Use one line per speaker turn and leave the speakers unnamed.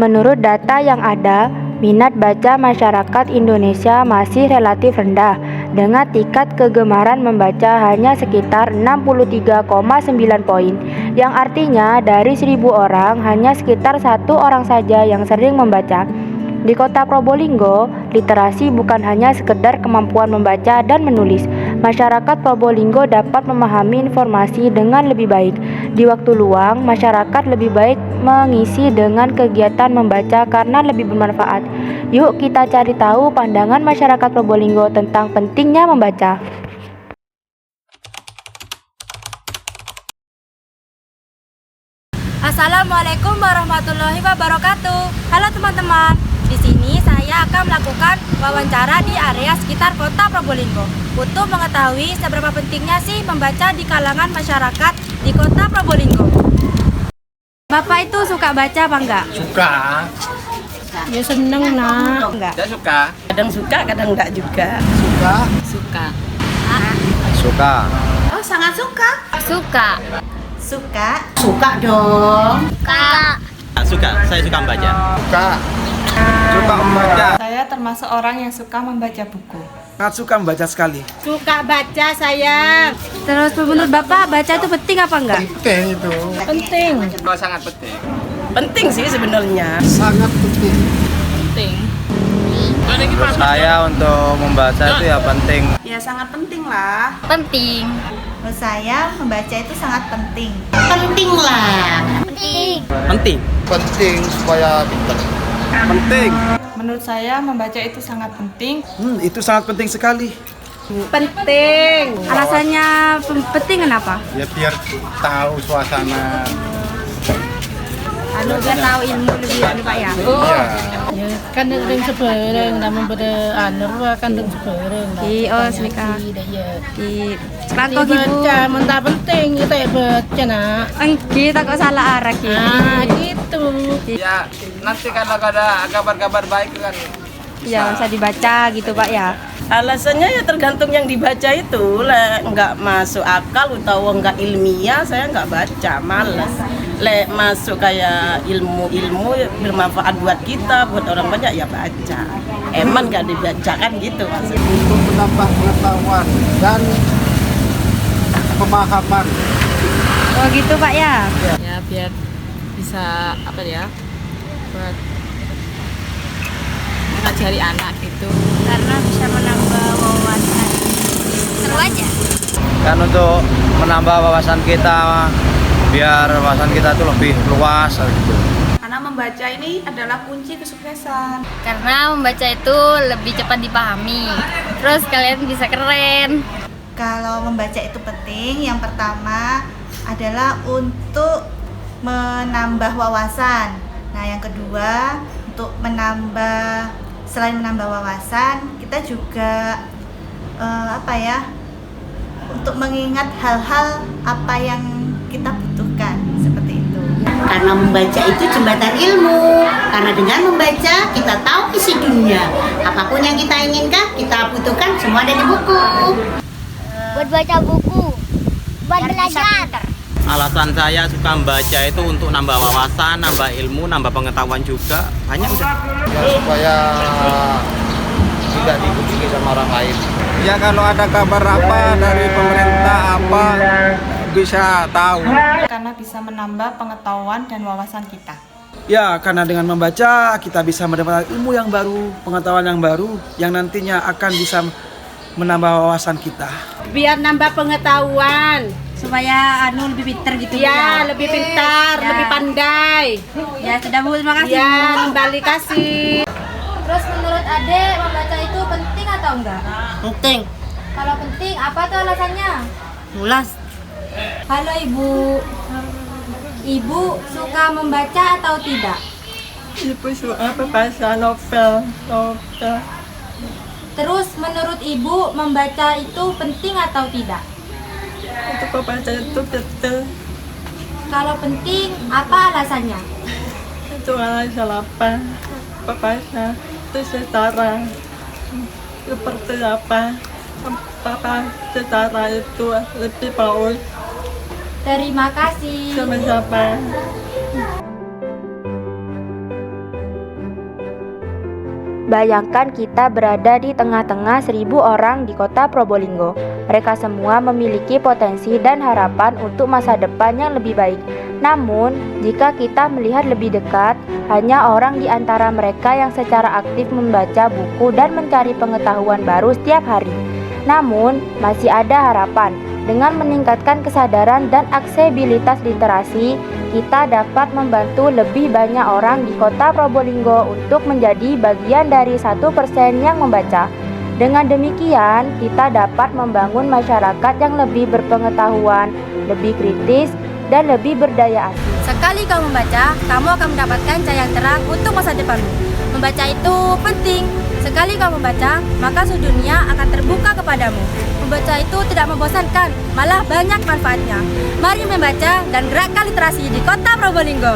Menurut data yang ada, minat baca masyarakat Indonesia masih relatif rendah, dengan tingkat kegemaran membaca hanya sekitar 63,9 poin, yang artinya dari 1.000 orang hanya sekitar 1 orang saja yang sering membaca. Di kota Probolinggo, literasi bukan hanya sekedar kemampuan membaca dan menulis. Masyarakat Probolinggo dapat memahami informasi dengan lebih baik. Di waktu luang, masyarakat lebih baik mengisi dengan kegiatan membaca karena lebih bermanfaat. Yuk kita cari tahu pandangan masyarakat Probolinggo tentang pentingnya membaca.
Assalamualaikum warahmatullahi wabarakatuh. Halo teman-teman. Di sini saya akan melakukan wawancara di area sekitar kota Probolinggo untuk mengetahui seberapa pentingnya sih membaca di kalangan masyarakat di kota Probolinggo. Bapak itu suka baca apa enggak?
Suka.
Ya seneng nak.
Enggak suka.
Kadang suka, kadang enggak juga.
Suka.
Suka.
Suka.
Oh, sangat suka.
Suka.
Suka. Suka dong.
Suka, saya suka membaca.
Suka. Suka membaca.
Saya termasuk orang yang suka membaca buku.
Sangat suka membaca sekali.
Suka baca sayang.
Terus menurut Bapak baca itu penting apa enggak?
Penting itu.
Penting.
Oh, sangat penting.
Penting sih sebenarnya.
Sangat penting.
Menurut saya untuk membaca itu ya penting.
Ya sangat penting lah.
Penting.
Menurut saya membaca itu sangat penting.
Penting lah.
Penting.
Penting supaya pintar.
Penting.
Menurut saya membaca itu sangat penting.
Itu sangat penting sekali.
Penting.
Alasannya penting kenapa?
Ya biar tahu suasana.
Biar tahu ilmu lebih Pak ya.
Iya.
Kan dengan sebarang namun pada kan dengan sebarang.
Oh, semika. Di rantau ibu.
Baca mentah penting kita ya baca nak.
Kita kok salah arah gitu.
Nah, gitu.
Ya, nanti kalau ada kabar-kabar baik kan.
Ya bisa dibaca gitu Pak ya.
Alasannya ya tergantung yang dibaca itu lah, nggak masuk akal atau nggak ilmiah saya nggak baca, malas. Masuk kayak ilmu bermanfaat buat kita, buat orang banyak ya baca. Emang nggak dibaca kan gitu maksudnya.
Untuk menambah pengetahuan dan pemahaman.
Oh gitu Pak ya.
Ya biar bisa apa ya? Buat mengajari anak gitu.
Karena bisa menambah wawasan. Seru aja.
Kan untuk menambah wawasan kita, biar wawasan kita tuh lebih luas gitu.
Karena membaca ini adalah kunci kesuksesan.
Karena membaca itu lebih cepat dipahami. Terus kalian bisa keren.
Kalau membaca itu penting, yang pertama adalah untuk menambah wawasan. Nah, yang kedua untuk selain menambah wawasan, kita juga untuk mengingat hal-hal apa yang kita butuhkan seperti itu.
Karena membaca itu jembatan ilmu. Karena dengan membaca kita tahu isi dunia. Apapun yang kita inginkan, kita butuhkan semua ada di buku.
Buat baca buku, buat belajar.
Alasan saya suka membaca itu untuk nambah wawasan, nambah ilmu, nambah pengetahuan juga. Banyak udah.
Ya supaya tidak diikuti sama orang lain.
Ya kalau ada kabar apa dari pemerintah apa bisa tahu.
Karena bisa menambah pengetahuan dan wawasan kita.
Ya karena dengan membaca kita bisa mendapatkan ilmu yang baru, pengetahuan yang baru yang nantinya akan bisa menambah wawasan kita.
Biar nambah pengetahuan.
Supaya lebih pintar gitu
Ya, lebih pintar,
Ya.
lebih pandai.
Ya sudah Bu, terima kasih.
Ya, kembali kasih.
Terus menurut Adek membaca itu penting atau enggak?
Penting.
Kalau penting apa tuh alasannya?
Mulas.
Halo Ibu. Ibu suka membaca atau tidak?
Ibu suka baca novel.
Terus menurut Ibu membaca itu penting atau tidak?
Untuk membaca itu betul.
Kalau penting apa alasannya?
Itu alasan apa? Membaca itu secara seperti apa? Secara itu lebih bagus.
Terima kasih.
Sama-sama.
Bayangkan kita berada di tengah-tengah 1.000 orang di kota Probolinggo. Mereka semua memiliki potensi dan harapan untuk masa depan yang lebih baik. Namun, jika kita melihat lebih dekat, hanya orang di antara mereka yang secara aktif membaca buku dan mencari pengetahuan baru setiap hari. Namun, masih ada harapan. Dengan meningkatkan kesadaran dan aksesibilitas literasi, kita dapat membantu lebih banyak orang di kota Probolinggo untuk menjadi bagian dari 1% yang membaca. Dengan demikian, kita dapat membangun masyarakat yang lebih berpengetahuan, lebih kritis, dan lebih berdaya asing.
Sekali kau membaca, kamu akan mendapatkan cahaya yang terang untuk masa depanmu. Membaca itu penting. Sekali kau membaca, maka seluruh dunia akan terbuka kepadamu. Membaca itu tidak membosankan, malah banyak manfaatnya. Mari membaca dan gerakkan literasi di kota Probolinggo.